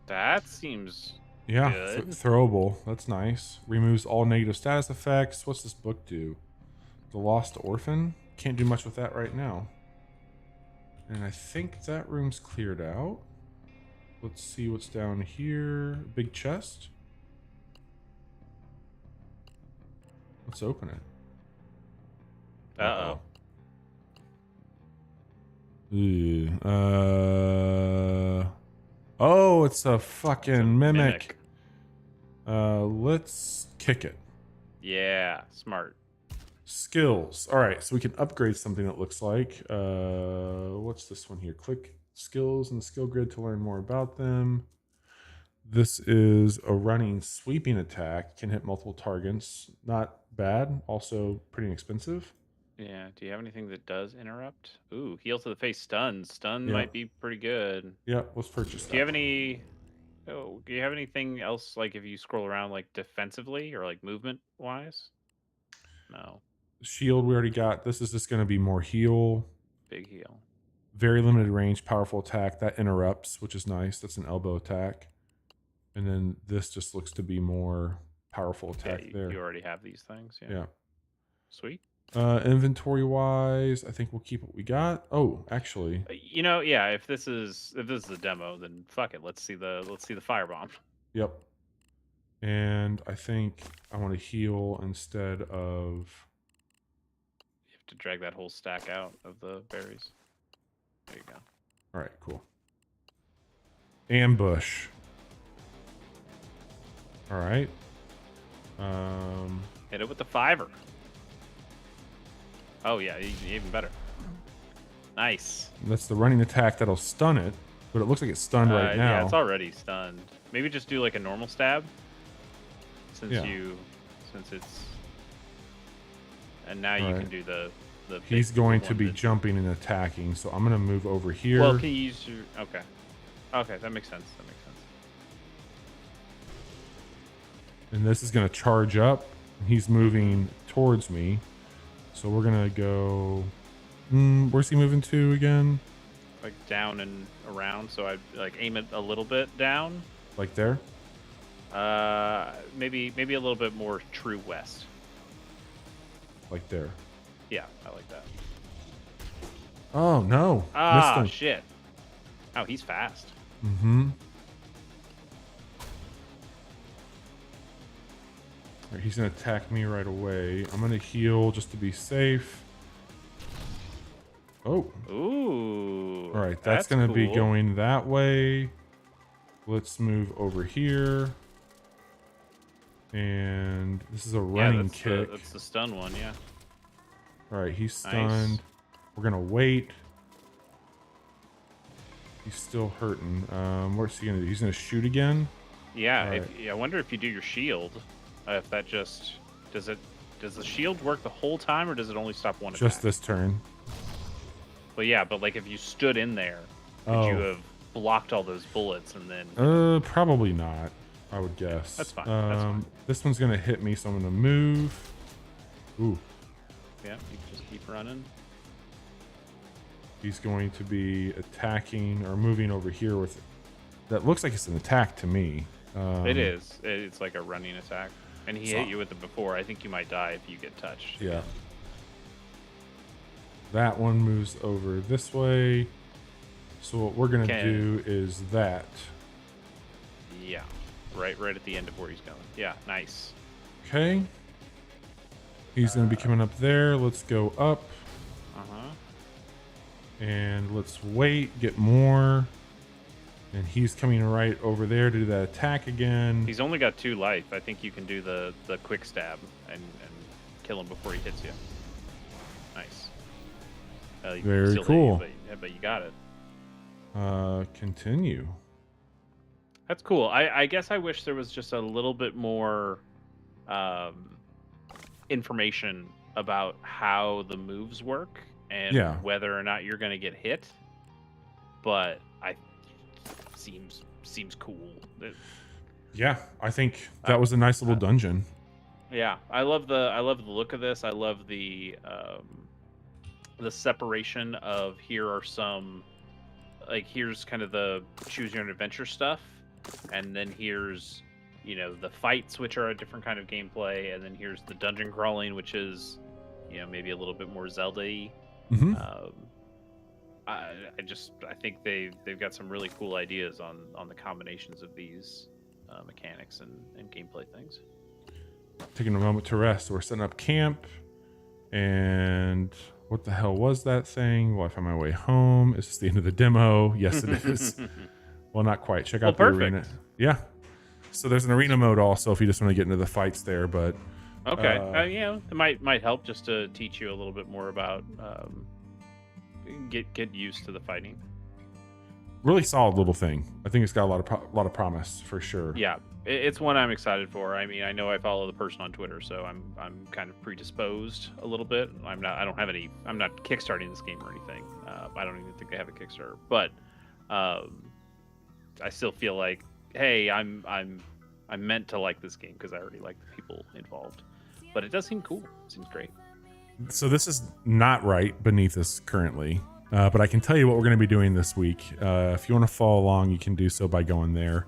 That seems Yeah, Good. throwable. That's nice. Removes all negative status effects. What's this book do? The Lost Orphan. can't do much with that right now. And I think that room's cleared out. Let's see what's down here. Big chest. Let's open it. Uh-oh. Ooh, oh, it's a fucking mimic. Let's kick it. Yeah, smart. Skills. All right, so we can upgrade something that looks like. What's this one here? Click skills in the skill grid to learn more about them. This is a running sweeping attack. Can hit multiple targets. Not bad. Also pretty inexpensive. Yeah. Do you have anything that does interrupt? Ooh, heal to the face, stun. Stun Yeah. might be pretty good. Yeah, let's purchase that. Do you have any? Oh, do you have anything else like if you scroll around like defensively or like movement wise? No. Shield we already got. This is just going to be more heal. Big heal. Very limited range, powerful attack. That interrupts, which is nice. That's an elbow attack. And then this just looks to be more powerful attack Yeah, there. you already have these things. Yeah. Yeah. Sweet. Inventory wise, I think we'll keep what we got. Oh, actually, You know, yeah. If this is the demo, then fuck it. Let's see the firebomb. yep. And I think I want to heal instead of. You have to drag that whole stack out of the berries. There you go. All right, cool. Ambush. All right. Hit it with the fiver. Oh yeah, even better. Nice. That's the running attack that'll stun it, but it looks like it's stunned right now. Yeah, it's already stunned. Maybe just do like a normal stab. Since it's, and now you can do the. He's going to one be that- jumping and attacking, so I'm going to move over here. Well, can you use your? Okay. Okay, that makes sense. That makes sense. And this is going to charge up. He's moving towards me. So we're going to go... where's he moving to again? Like down and around, so I like aim it a little bit down. Like there? Maybe a little bit more true west. Like there. Yeah, I like that. Oh, no. Ah, Missed him. shit. Oh, he's fast. Mm-hmm. All right, he's going to attack me right away. I'm going to heal just to be safe. Oh. Ooh. All right, that's going to be cool. going that way. Let's move over here. And this is a running kick. That's the stun one, yeah. All right, he's stunned. We're going to wait. He's still hurting. What's he going to do? He's going to shoot again? Yeah, All right. I wonder if you do your shield, if that just does the shield work the whole time or does it only stop one Just attack? this turn. Well, yeah, but like if you stood in there, could you have blocked all those bullets and then? Probably not. I would guess. That's fine. That's fine. This one's gonna hit me, so I'm gonna move. Ooh, Yeah, you can just keep running. he's going to be attacking or moving over here with. That looks like it's an attack to me. It is. It's like a running attack, and he So- hit you with it before. I think you might die if you get touched. Yeah. That one moves over this way. So what we're gonna Okay. do is that. Yeah. Right at the end of where he's going. Yeah, nice. Okay. He's gonna be coming up there. Let's go up. Uh-huh. And let's wait, get more. And he's coming right over there to do that attack again. He's only got 2 life. I think you can do the quick stab and kill him before he hits you. Nice. He Very still hit cool. you, but you got it. Continue. That's cool. I guess I wish there was just a little bit more information about how the moves work and Yeah. whether or not you're going to get hit. But seems cool. Yeah, I think that was a nice little dungeon. Yeah, I love the look of this. I love the separation of here are some like here's kind of the choose your own adventure stuff, and then here's the fights which are a different kind of gameplay, and then here's the dungeon crawling which is maybe a little bit more Zelda-y. Mhm. I think they've got some really cool ideas on the combinations of these mechanics and gameplay things. Taking a moment to rest. We're setting up camp. And what the hell was that thing? Will I find my way home? Is this the end of the demo? Yes, it is. Well, not quite. Check out the arena. Yeah. So there's an arena mode also if you just want to get into the fights there. But okay, it might help just to teach you a little bit more about get used to the fighting. Really solid little thing. I think it's got a lot of promise for sure. Yeah, it's one I'm excited for. I mean, I know I follow the person on Twitter, so I'm kind of predisposed a little bit. I'm not kickstarting this game or anything. I don't even think they have a Kickstarter, but I still feel like, hey, I'm meant to like this game because I already like the people involved. But it does seem cool. It seems great. So this is not right beneath us currently, but I can tell you what we're going to be doing this week. If you want to follow along, you can do so by going there.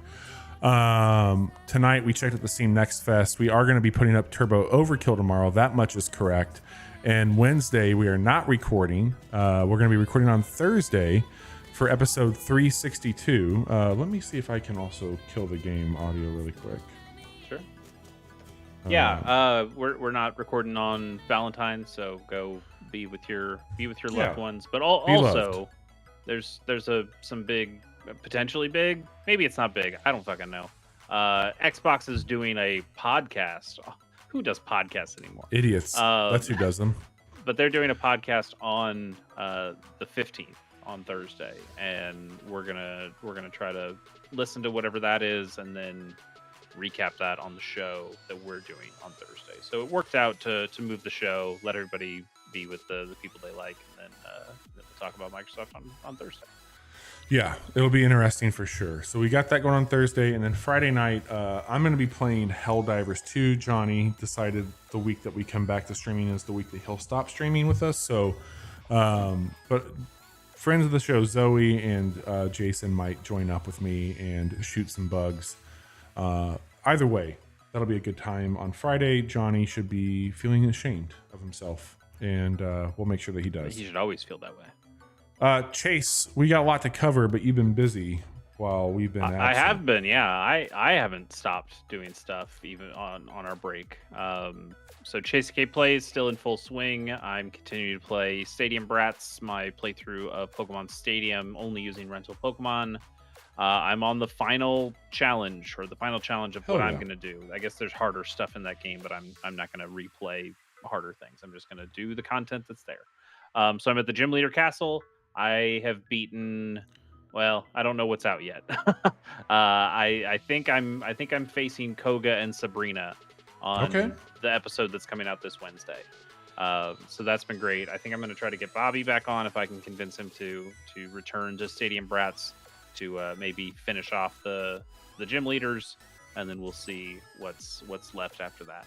Tonight we checked out the Steam Next Fest. We are going to be putting up Turbo Overkill tomorrow. That much is correct. And Wednesday we are not recording. We're going to be recording on Thursday for episode 362. Let me see if I can also kill the game audio really quick. Sure. Yeah, we're not recording on Valentine's, so go be with your loved ones. But also, there's some big, potentially big. Maybe it's not big. I don't fucking know. Xbox is doing a podcast. Who does podcasts anymore? Idiots. That's who does them. But they're doing a podcast on the 15th on Thursday, and we're gonna try to listen to whatever that is, and then recap that on the show that we're doing on Thursday. So it worked out to move the show, let everybody be with the people they like, and then we'll talk about Microsoft on Thursday. Yeah, it'll be interesting for sure. So we got that going on Thursday, and then Friday night, I'm going to be playing Helldivers 2. Johnny decided the week that we come back to streaming is the week that he'll stop streaming with us. So, but friends of the show, Zoe and Jason, might join up with me and shoot some bugs. Either way, that'll be a good time. On Friday, Johnny should be feeling ashamed of himself, and we'll make sure that he does. He should always feel that way. Chase, we got a lot to cover, but you've been busy while we've been absent. I have been, yeah. I haven't stopped doing stuff even on our break. So Chase K Play is still in full swing. I'm continuing to play Stadium Brats, my playthrough of Pokemon Stadium, only using rental Pokemon. I'm on the final challenge, or the final challenge of what I'm going to do. I guess there's harder stuff in that game, but I'm not going to replay harder things. I'm just going to do the content that's there. So I'm at the Gym Leader Castle. I have beaten. Well, I don't know what's out yet. I think I'm facing Koga and Sabrina on the episode that's coming out this Wednesday. So that's been great. I think I'm going to try to get Bobby back on if I can convince him to return to Stadium Brats to maybe finish off the gym leaders, and then we'll see what's left after that.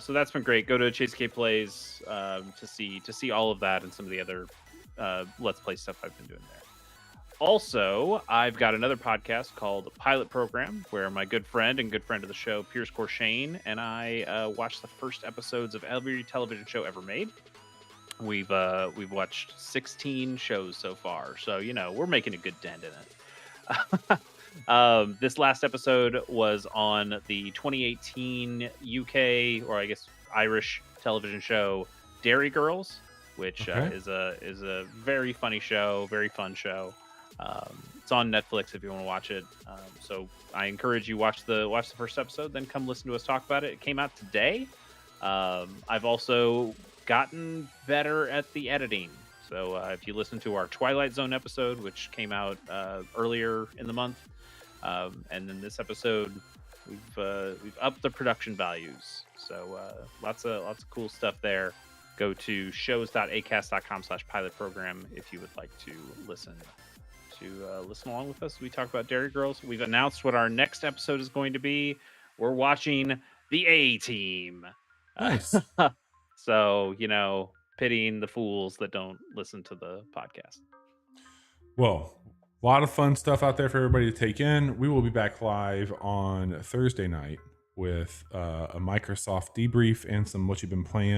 So that's been great. Go to Chase K Plays to see all of that and some of the other Let's Play stuff I've been doing there. Also, I've got another podcast called Pilot Program, where my good friend of the show, Pierce Corshane, and I watched the first episodes of every television show ever made. We've watched 16 shows so far, so we're making a good dent in it. This last episode was on the 2018 UK, or I guess Irish television show Dairy Girls, which is a very funny show, very fun show. It's on Netflix if you want to watch it. So I encourage you watch the first episode, then come listen to us talk about it. It came out today. I've also gotten better at the editing. So if you listen to our Twilight Zone episode, which came out earlier in the month, and then this episode, we've upped the production values. So lots of cool stuff there. Go to shows.acast.com/pilotprogram if you would like to listen along with us. We talk about Dairy Girls. We've announced what our next episode is going to be. We're watching The A-Team. Nice. So, pitying the fools that don't listen to the podcast. Well, a lot of fun stuff out there for everybody to take in. We will be back live on Thursday night with a Microsoft debrief and some what you've been playing.